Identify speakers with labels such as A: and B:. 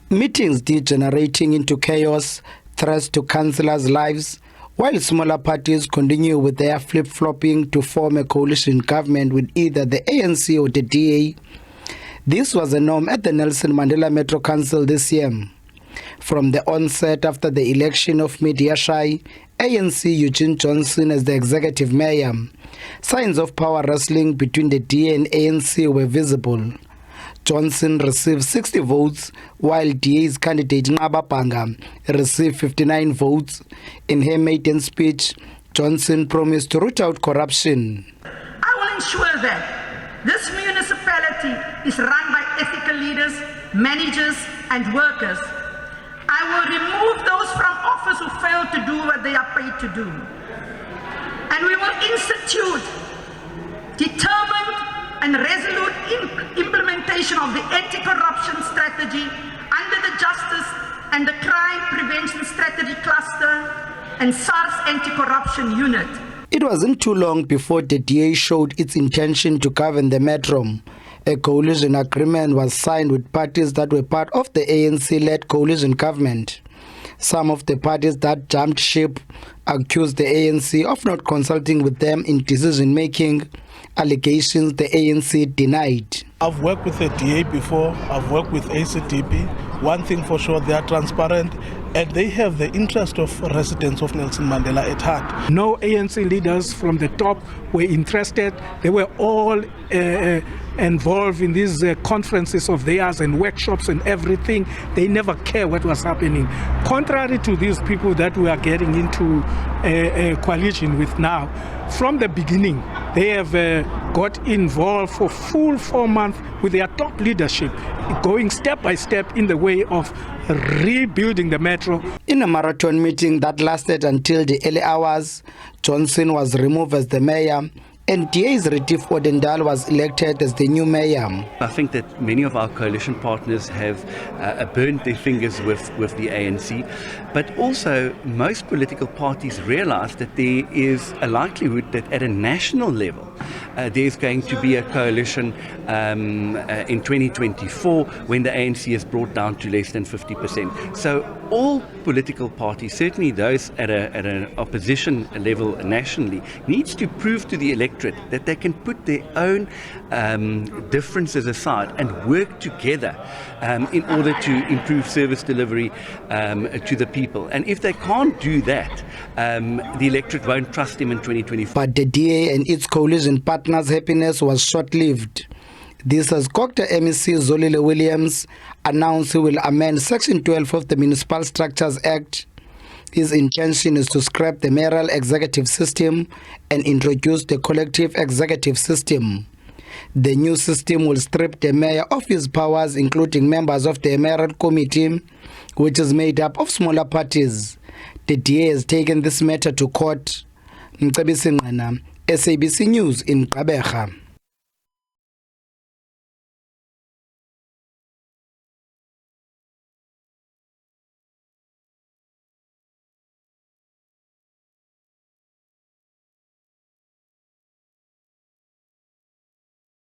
A: Meetings degenerating into chaos, threats to councillors' lives, while smaller parties continue with their flip-flopping to form a coalition government with either the ANC or the DA. This was a norm at the Nelson Mandela Metro Council this year. From the onset after the election of Mediashy, ANC Eugene Johnson as the executive mayor, signs of power wrestling between the DA and ANC were visible. Johnson received 60 votes, while DA's candidate Ngqaba Banga received 59 votes. In her maiden speech, Johnson promised to root out corruption.
B: I will ensure that this municipality is run by ethical leaders, managers, and workers. I will remove those from office who fail to do what they are paid to do. And we will institute determined and resolute implementation of the anti-corruption strategy under the Justice and the Crime Prevention Strategy Cluster and SARS Anti-Corruption Unit.
A: It wasn't too long before the DA showed its intention to govern the metro. A coalition agreement was signed with parties that were part of the ANC-led coalition government. Some of the parties that jumped ship accused the ANC of not consulting with them in decision-making, allegations the ANC denied.
C: I've worked with the DA before, I've worked with ACDP. One thing for sure, they are transparent and they have the interest of residents of Nelson Mandela at heart.
D: No ANC leaders from the top were interested. They were all involved in these conferences of theirs and workshops and everything. They never care what was happening. Contrary to these people that we are getting into a coalition with now, from the beginning, they have got involved for full 4 months with their top leadership, going step by step in the way of rebuilding the metro.
A: In a marathon meeting that lasted until the early hours, Johnson was removed as the mayor and DA's Retief Odendal was elected as the new mayor.
E: I think that many of our coalition partners have burned their fingers with the ANC, but also most political parties realize that there is a likelihood that at a national level there's going to be a coalition in 2024 when the ANC is brought down to less than 50%. So all political parties, certainly those at an opposition level nationally, needs to prove to the electorate that they can put their own differences aside and work together in order to improve service delivery to the people. And if they can't do that, the electorate won't trust them in 2024.
A: But the DA and its coalition partners' happiness was short-lived. This as Dr. MEC Zolile Williams announced he will amend Section 12 of the Municipal Structures Act. His intention is to scrap the mayoral executive system and introduce the collective executive system. The new system will strip the mayor of his powers, including members of the mayoral committee, which is made up of smaller parties. The DA has taken this matter to court. Mcebisi Ngqina, SABC News in Gqeberha.